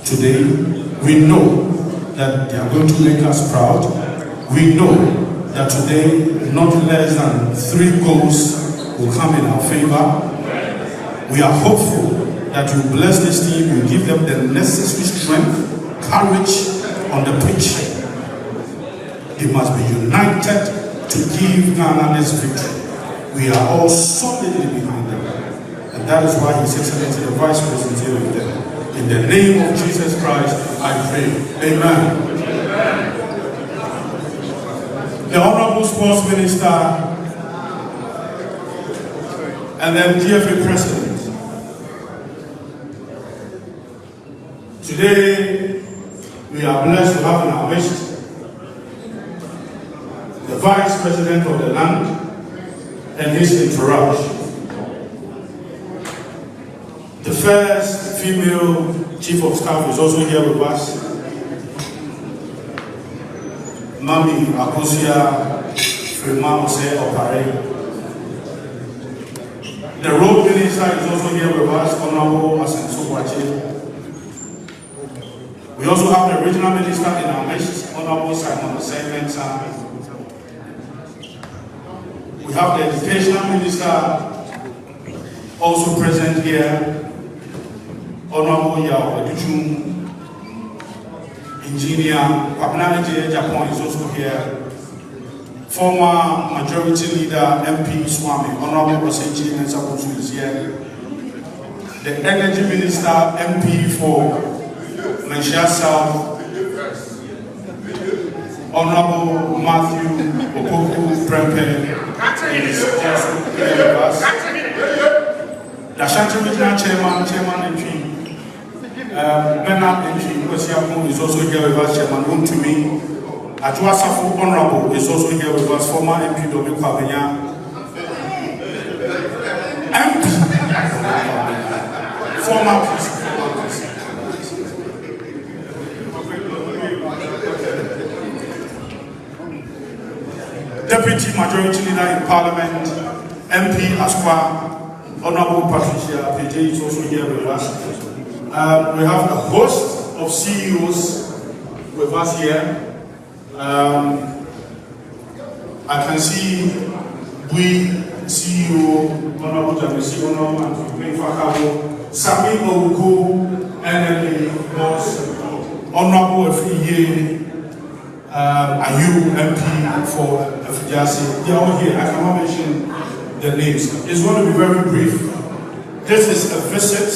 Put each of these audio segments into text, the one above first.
today. We know that they are going to make us proud. We know that today not less than 3 goals will come in our favor. We are hopeful that you bless this team, you give them the necessary strength, courage on the pitch. They must be united to give Ghana this victory. We are all solidly behind them. And that is why His Excellency the Vice President here with them. In the name of Jesus Christ, I pray. Amen. The Honorable Sports Minister and then GFA President. Today, we are blessed to have in our midst the Vice President of the land and his entourage. The first female Chief of Staff is also here with us. Mami Akosia Fremamose Opare. The Road Minister is also here with us, Honorable Asenso Wache. We also have the Regional Minister in our midst, Honorable Simon Osei-Mensah. We have the Educational Minister also present here, Honorable Yao Educhum. Engineer Kwabena Japan is also here. Former Majority Leader MP Swami, Honorable Osechi Mensabutu is here. The Energy Minister MP for Malaysia South, Honorable Matthew Opoku Prempe is also here with us. The Ashanti Regional Chairman MP, Bernard MP Kwesiapu is also here with us. Chairman Wontumi Ajuasafu Honorable is also here with us. Former MP Domi Kwabena, MP, former PC. Deputy Majority Leader in Parliament, MP Asqua, Honorable Patricia Ghpage is also here with us. We have a host of CEOs with us here. I can see we CEO, Honorable Jamisi, Honorable Fakabo, Sami Owuku, NLA Boss, Honorable Efiye, Ayu MP for Fijasi. They are all here. I cannot mention the names. It's going to be very brief. This is a visit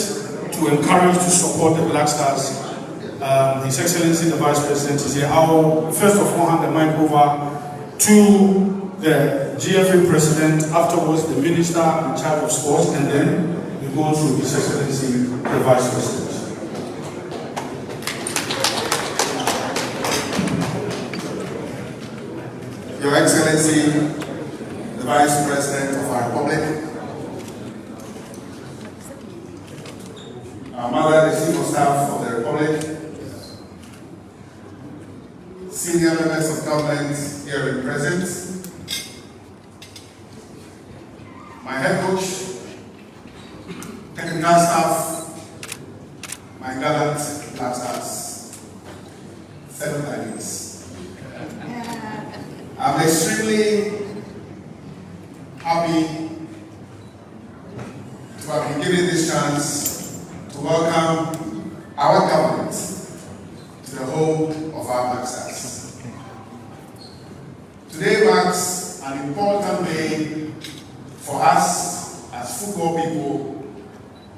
to encourage, to support the Black Stars. His Excellency the Vice President is here. I'll first of all hand the mic over to the GFA President, afterwards the Minister in charge of sports, and then we go to His Excellency the Vice President. Your Excellency, the Vice President of our Republic, our Mother, the Chief of Staff of the Republic, senior members of government here in present, my head coach, technical staff, my gallant Black Stars, 7 ladies. I'm extremely happy to have been given this chance to welcome our government to the home of our Black Stars. Today marks an important day for us as football people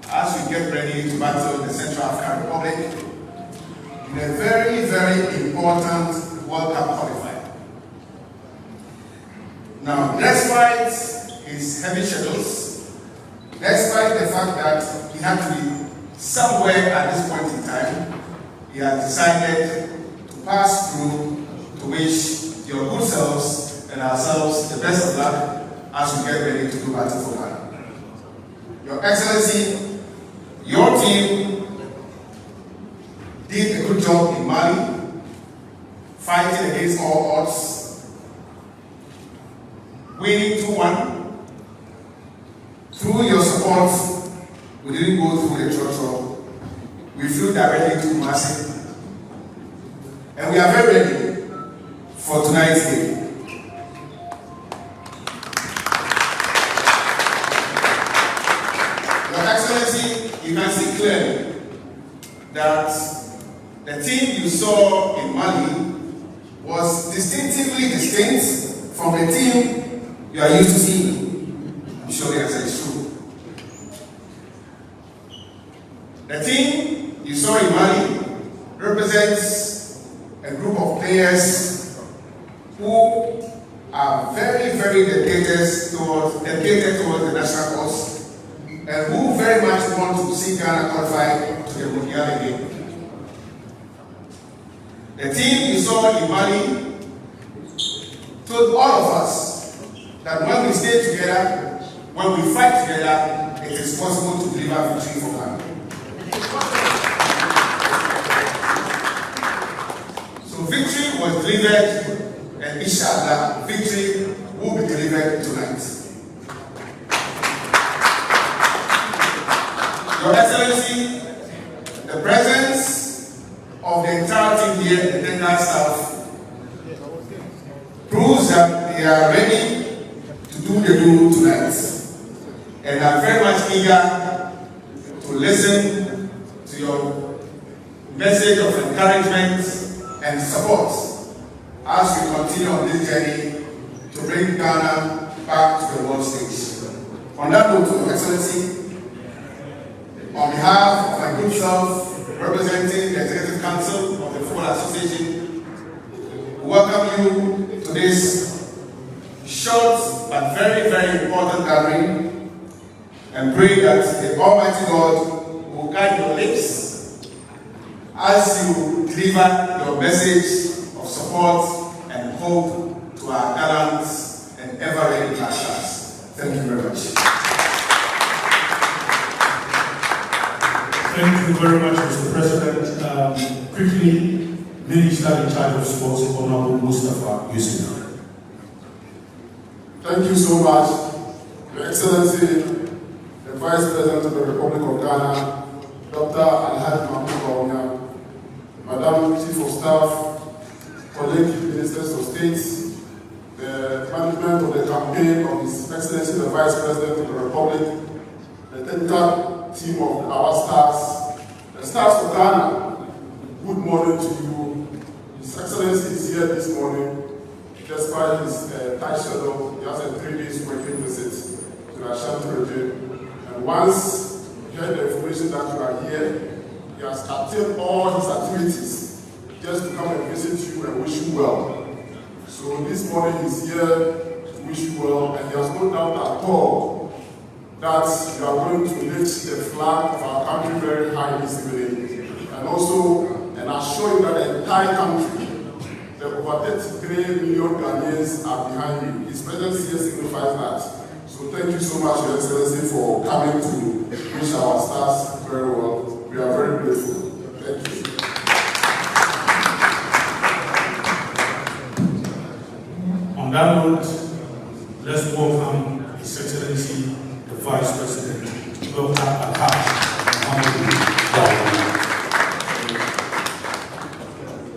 as we get ready to battle the Central African Republic in a very, very important World Cup qualifier. Now, despite his heavy schedules, despite the fact that he had to be somewhere at this point in time, he has decided to pass through to wish your good selves and ourselves the best of luck as we get ready to do battle for Ghana. Your Excellency, your team did a good job in Mali, fighting against all odds, winning 2-1. Through your support, we didn't go through the church. We we flew directly to Kumasi. And we are very ready for tonight's game. Your Excellency, you can see clearly that the team you saw in Mali was distinctively distinct from the team you are used to seeing. I'm sure the answer is true. The team you saw in Mali represents a group of players who are very, very dedicated towards the national cause and who very much want to see Ghana qualify to the Mundial again. The team you saw in Mali told all of us that when we stay together, when we fight together, it is possible to deliver victory for Ghana. So victory was delivered, and inshallah, victory will be delivered tonight. Your Excellency, the presence of the entire team here, the technical staff, proves that they are ready to do the do tonight. And I'm very much eager to listen to your message of encouragement and support as we continue on this journey to bring Ghana back to the world stage. On that note, Your Excellency, on behalf of my good self, representing the Executive Council of the Football Association, we welcome you to this short but very, very important gathering and pray that the Almighty God will guide your lips as you deliver your message of support and hope to our gallant and ever-ready Black Stars. Thank you very much. Thank you very much, Mr. President. Quickly, Minister in charge of Sports, Honorable Mustafa Yusuf. Thank you so much, Your Excellency, the Vice President of the Republic of Ghana, Dr. Bawumia, Madam Chief of Staff, colleague Ministers of State, the management of the campaign of His Excellency, the Vice President of the Republic, the technical team of our stars, the stars of Ghana. Good morning to you. His Excellency is here this morning. Despite his tight schedule, he has a 3 days working visit to the Ashanti region. And once he heard the information that you are here, he has curtailed all his activities just to come and visit you and wish you well. So this morning he's here to wish you well, and he has no doubt at all that you are going to lift the flag of our country very high this evening. And also, and assure you that the entire country, the over 33 million Ghanaians are behind you. His presence here signifies that. So thank you so much, Your Excellency, for coming to wish our stars very well. We are very grateful. Thank you. On that note, let's welcome His Excellency, the Vice President, Dr. Ghpage.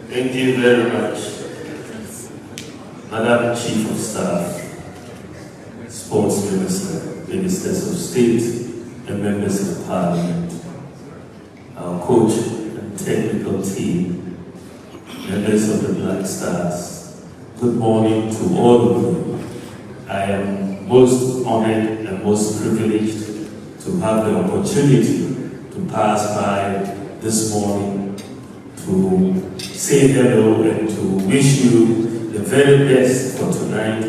Thank you very much, Madam Chief of Staff, Sports Minister, Ministers of State, and Members of Parliament, our coach and technical team, members of the Black Stars. Good morning to all of you. I am most honored and most privileged to have the opportunity to pass by this morning to say hello and to wish you the very best for tonight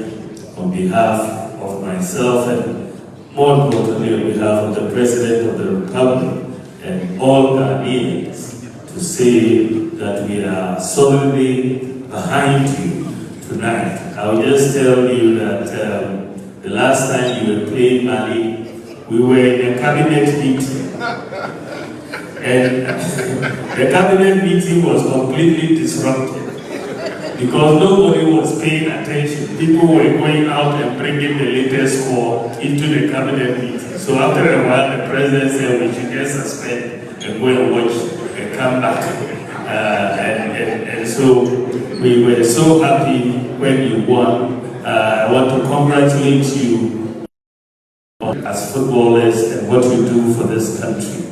on behalf of myself and more importantly on behalf of the President of the Republic and all Ghanaians, to say that we are solidly behind you tonight. I'll just tell you that the last time you were playing Mali, we were in a cabinet meeting. And the cabinet meeting was completely disrupted because nobody was paying attention. People were going out and bringing the latest score into the cabinet meeting. So after a while, the president said we should get suspended and go and watch come back. And so we were so happy when you won. I want to congratulate you as footballers and what you do for this country.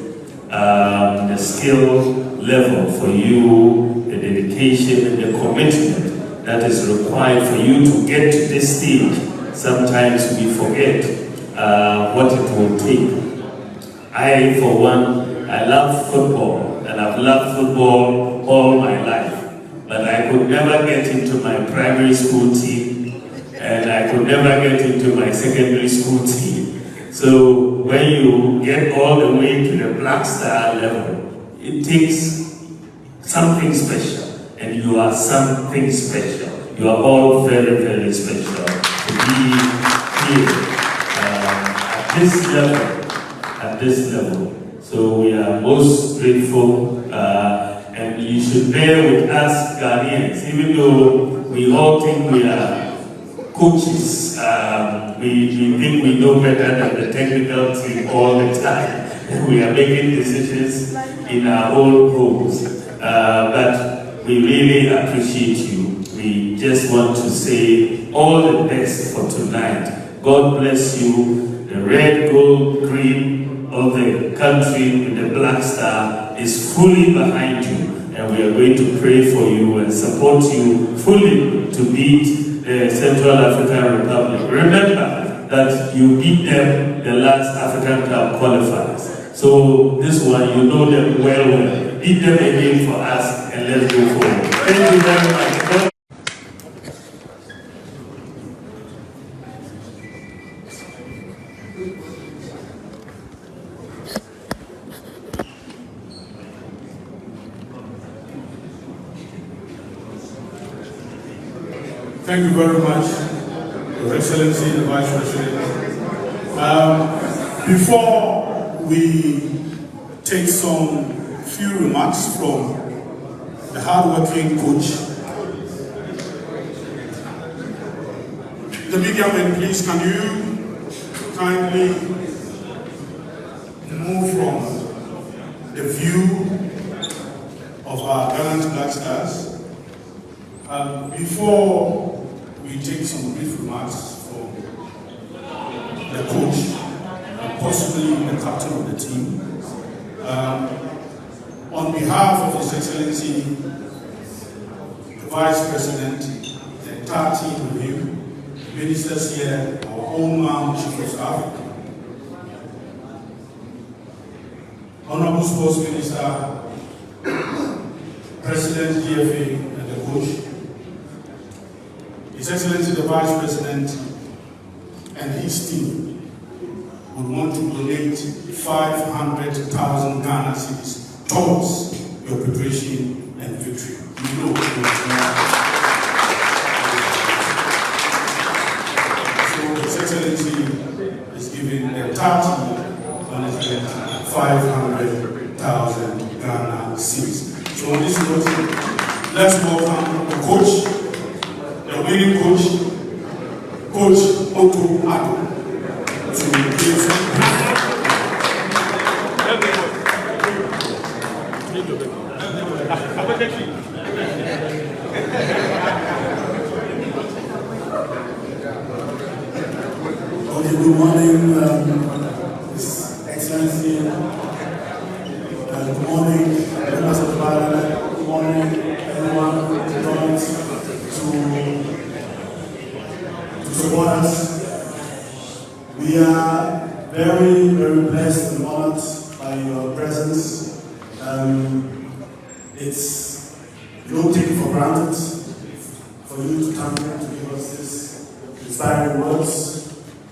The skill level for you, the dedication and the commitment that is required for you to get to this stage. Sometimes we forget what it will take. I, for one, I love football, and I've loved football all my life. But I could never get into my primary school team, and I could never get into my secondary school team. So when you get all the way to the Black Star level, it takes something special, and you are something special. You are all very, very special to be here at this level. So we are most grateful, and you should bear with us Ghanaians, even though we all think we are coaches. We think we know better than the technical team all the time. We are making decisions in our own homes, but we really appreciate you. We just want to say all the best for tonight. God bless you. The red, gold, green of the country with the Black Star is fully behind you, and we are going to pray for you and support you fully to beat the Central African Republic. Remember that you beat them the last African Cup qualifiers. So this one, you know them well. Beat them again for us and let's go forward. Thank you very much. Thank you very much, Your Excellency, the Vice President. Before we take some few remarks from the hard-working coach, the media men, please, can you kindly move from the view of our gallant Black Stars? Before we take some brief remarks from the coach and possibly the captain of the team, on behalf of His Excellency, the Vice President, the entire team with him, ministers here, our own man, Chief of Staff, Honorable Sports Minister, President, GFA, and the coach, His Excellency the Vice President and his team would want to donate 500,000 Ghana cedis towards your preparation and victory. You know so His Excellency is giving the entire team management 500,000 Ghana cedis. So on this note, let's welcome the coach, the winning coach, Coach Otto Addo, to give good morning, His Excellency. Good morning, members of the Parliament. Good morning, everyone who joined to support us. We are very, very blessed and honored by your presence. It's no take it for granted for you to come here to give us this inspiring words.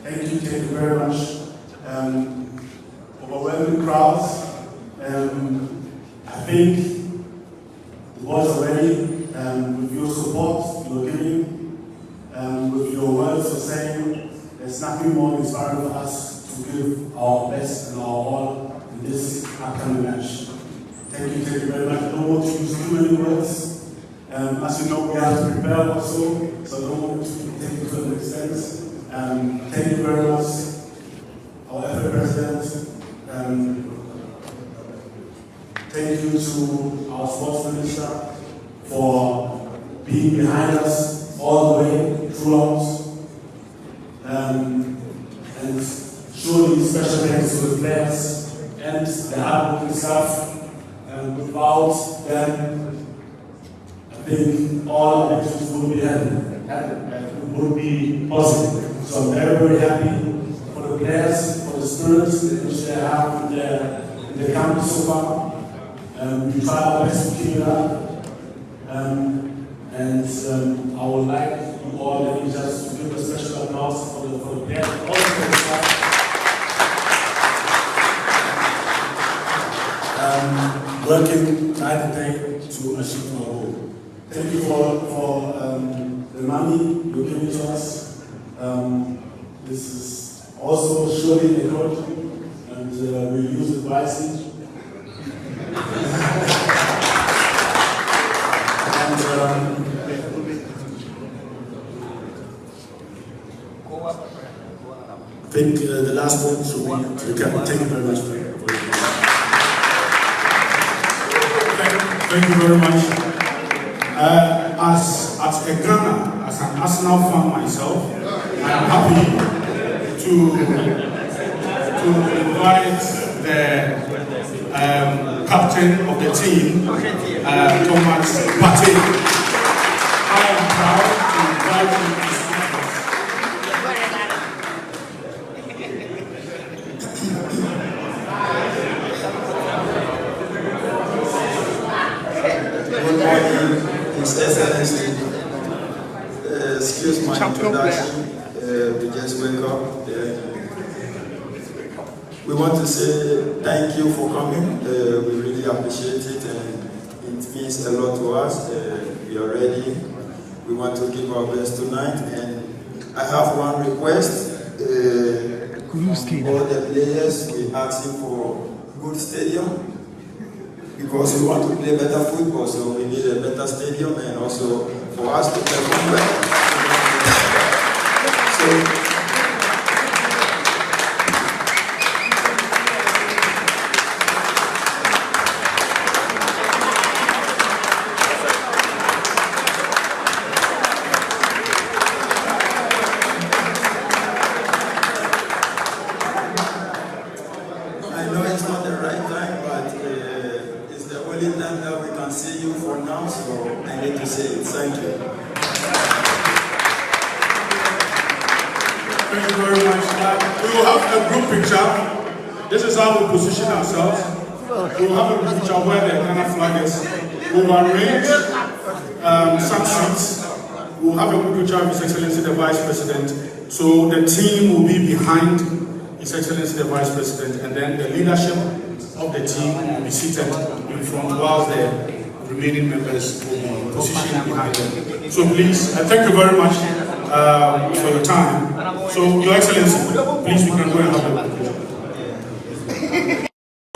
Thank you very much. Overwhelming crowds. I think the boys are ready with your support, your giving, with your words of saying there's nothing more inspiring for us to give our best and our all in this upcoming match. Thank you very much. I don't want to use too many words. As you know, we have to prepare also, so I don't want to take it to an extent. Thank you very much, our FA President. Thank you to our sports minister for being behind us all the way throughout. And surely special thanks to the players and the hardworking staff. Without them, I think all elections would be possible. So I'm very, very happy for the players, for the spirits which they have in the camp so far. We try our best to keep it up. I would like you all just to give a special applause for the players, all the staff. Working night and day to achieve our goal. Thank you for the money you're giving to us. This is also surely encouraging, and we'll use it wisely. I think the last one should be to the captain. Thank you very much for it. Thank you very much. As a Ghana, as an Arsenal fan myself, I am happy to invite the captain of the team, Thomas Partey. I am proud to invite him to speak. His Excellency, excuse my introduction, we just wake up. We want to say thank you for coming. We really appreciate it, and it means a lot to us. We are ready. We want to give our best tonight, and I have one request. From all the players, we asking for good stadium, because we want to play better football, so we need a better stadium, and also for us to perform well. So, I know it's not the right time, but it's the only time that we can see you for now, so I need to say it. Thank you. Thank you very much. We will have a group picture. This is how we position ourselves. We will have a group picture where the Ghana flag is. We will arrange some seats. We will have a group picture of His Excellency the Vice President. So the team will be behind His Excellency the Vice President, and then the leadership of the team will be seated in front, whilst the remaining members will be positioned behind them. So please, thank you very much for your time. So, Your Excellency, please, we can go and have a